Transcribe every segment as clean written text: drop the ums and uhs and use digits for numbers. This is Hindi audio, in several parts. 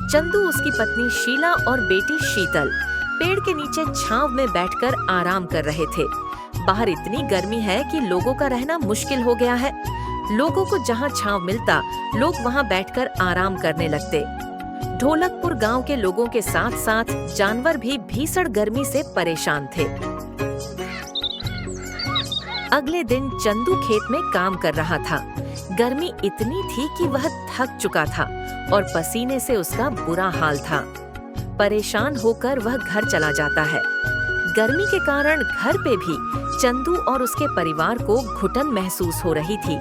चंदू, उसकी पत्नी शीला और बेटी शीतल पेड़ के नीचे छांव में बैठकर आराम कर रहे थे। बाहर इतनी गर्मी है कि लोगों का रहना मुश्किल हो गया है। लोगों को जहां छांव मिलता, लोग वहां बैठकर आराम करने लगते। ढोलकपुर गांव के लोगों के साथ साथ जानवर भी भीषण गर्मी से परेशान थे। अगले दिन चंदू खेत में काम कर रहा था। गर्मी इतनी थी कि वह थक चुका था और पसीने से उसका बुरा हाल था। परेशान होकर वह घर चला जाता है। गर्मी के कारण घर पे भी चंदू और उसके परिवार को घुटन महसूस हो रही थी।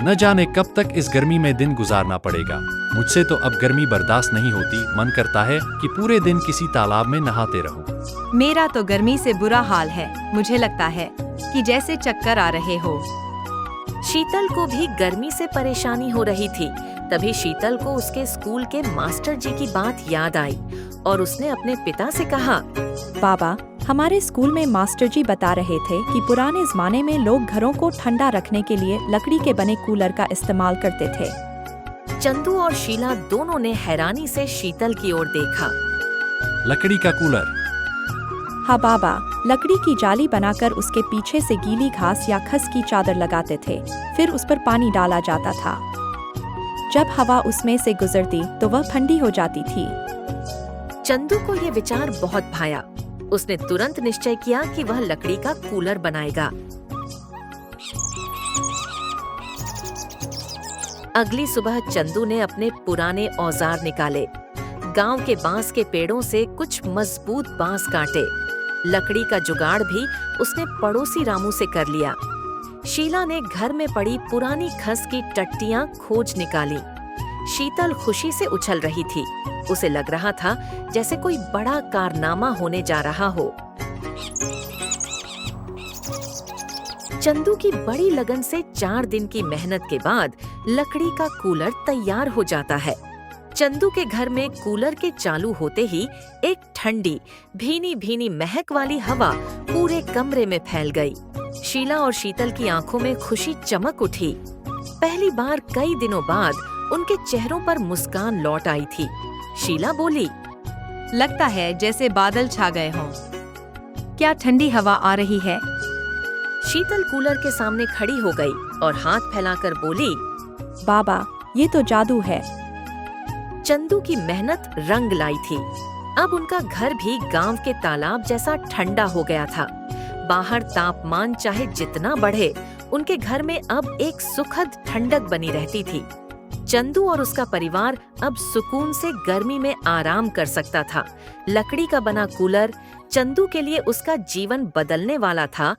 न जाने कब तक इस गर्मी में दिन गुजारना पड़ेगा। मुझसे तो अब गर्मी बर्दाश्त नहीं होती। मन करता है कि पूरे दिन किसी तालाब में नहाते रहूं। मेरा तो गर्मी से बुरा हाल है। मुझे लगता है कि जैसे चक्कर आ रहे हो। शीतल को भी गर्मी से परेशानी हो रही थी। तभी शीतल को उसके स्कूल के मास्टर जी की बात याद आई और उसने अपने पिता से कहा, पापा, हमारे स्कूल में मास्टर जी बता रहे थे कि पुराने जमाने में लोग घरों को ठंडा रखने के लिए लकड़ी के बने कूलर का इस्तेमाल करते थे। चंदू और शीला दोनों ने हैरानी से शीतल की ओर देखा। लकड़ी का कूलर? हाँ बाबा, लकड़ी की जाली बनाकर उसके पीछे से गीली घास या खस की चादर लगाते थे। फिर उस पर पानी डाला जाता था। जब हवा उसमें से गुजरती तो वह ठंडी हो जाती थी। चंदू को ये विचार बहुत भाया। उसने तुरंत निश्चय किया कि वह लकड़ी का कूलर बनाएगा। अगली सुबह चंदू ने अपने पुराने औजार निकाले। गांव के बांस के पेड़ों से कुछ मजबूत बांस काटे। लकड़ी का जुगाड़ भी उसने पड़ोसी रामू से कर लिया। शीला ने घर में पड़ी पुरानी खस की टट्टियां खोज निकाली। शीतल खुशी से उछल रही थी। उसे लग रहा था जैसे कोई बड़ा कारनामा होने जा रहा हो। चंदू की बड़ी लगन से 4 दिन की मेहनत के बाद लकड़ी का कूलर तैयार हो जाता है। चंदू के घर में कूलर के चालू होते ही एक ठंडी भीनी भीनी महक वाली हवा पूरे कमरे में फैल गई। शीला और शीतल की आंखों में खुशी चमक उठी। पहली बार कई दिनों बाद उनके चेहरों पर मुस्कान लौट आई थी। शीला बोली, लगता है जैसे बादल छा गए हों। क्या ठंडी हवा आ रही है? शीतल कूलर के सामने खड़ी हो गई और हाथ फैलाकर बोली, बाबा, ये तो जादू है। चंदू की मेहनत रंग लाई थी। अब उनका घर भी गांव के तालाब जैसा ठंडा हो गया था। बाहर तापमान चाहे जितना बढ़े, उनके घर में अब एक सुखद ठंडक बनी रहती थी। चंदू और उसका परिवार अब सुकून से गर्मी में आराम कर सकता था। लकड़ी का बना कूलर चंदू के लिए उसका जीवन बदलने वाला था।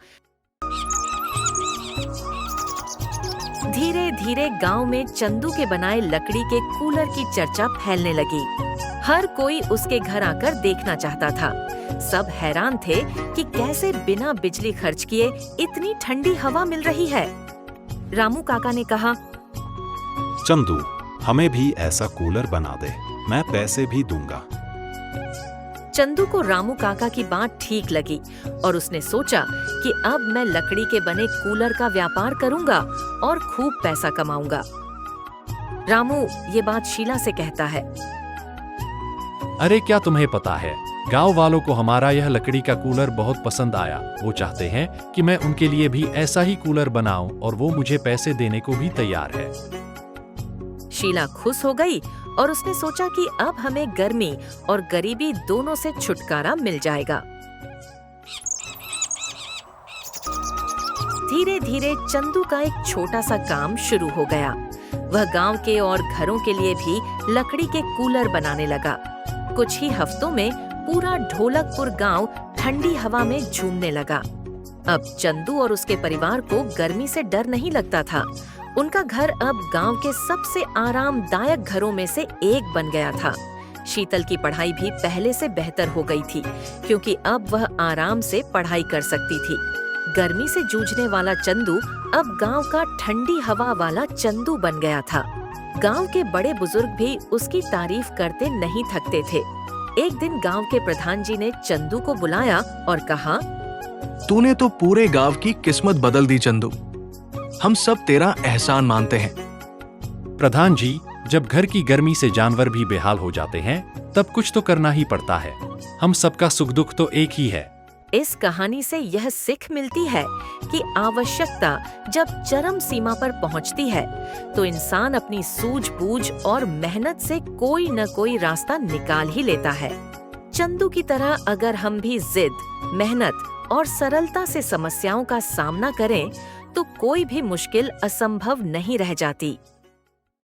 धीरे धीरे गांव में चंदू के बनाए लकड़ी के कूलर की चर्चा फैलने लगी। हर कोई उसके घर आकर देखना चाहता था। सब हैरान थे कि कैसे बिना बिजली खर्च किए इतनी ठंडी हवा मिल रही है। रामू काका ने कहा, चंदू, हमें भी ऐसा कूलर बना दे, मैं पैसे भी दूंगा। चंदू को रामू काका की बात ठीक लगी और उसने सोचा कि अब मैं लकड़ी के बने कूलर का व्यापार करूंगा और खूब पैसा कमाऊंगा। रामू ये बात शीला से कहता है, अरे क्या तुम्हें पता है, गांव वालों को हमारा यह लकड़ी का कूलर बहुत पसंद आया। वो चाहते हैं कि मैं उनके लिए भी ऐसा ही कूलर बनाऊं और वो मुझे पैसे देने को भी तैयार है। शीला खुश हो गई और उसने सोचा कि अब हमें गर्मी और गरीबी दोनों से छुटकारा मिल जाएगा। धीरे धीरे चंदू का एक छोटा सा काम शुरू हो गया। वह गांव के और घरों के लिए भी लकड़ी के कूलर बनाने लगा। कुछ ही हफ्तों में पूरा ढोलकपुर गांव ठंडी हवा में झूमने लगा। अब चंदू और उसके परिवार को गर्मी से डर नहीं लगता था। उनका घर अब गांव के सबसे आरामदायक घरों में से एक बन गया था। शीतल की पढ़ाई भी पहले से बेहतर हो गई थी, क्योंकि अब वह आराम से पढ़ाई कर सकती थी। गर्मी से जूझने वाला चंदू अब गांव का ठंडी हवा वाला चंदू बन गया था। गांव के बड़े बुजुर्ग भी उसकी तारीफ करते नहीं थकते थे। एक दिन गांव के प्रधान जी ने चंदू को बुलाया और कहा, तूने तो पूरे गांव की किस्मत बदल दी चंदू। हम सब तेरा एहसान मानते हैं। प्रधान जी, जब घर की गर्मी से जानवर भी बेहाल हो जाते हैं तब कुछ तो करना ही पड़ता है। हम सबका सुख दुख तो एक ही है। इस कहानी से यह सीख मिलती है कि आवश्यकता जब चरम सीमा पर पहुंचती है तो इंसान अपनी सूझबूझ और मेहनत से कोई न कोई रास्ता निकाल ही लेता है। चंदू की तरह अगर हम भी जिद, मेहनत और सरलता से समस्याओं का सामना करें तो कोई भी मुश्किल असंभव नहीं रह जाती।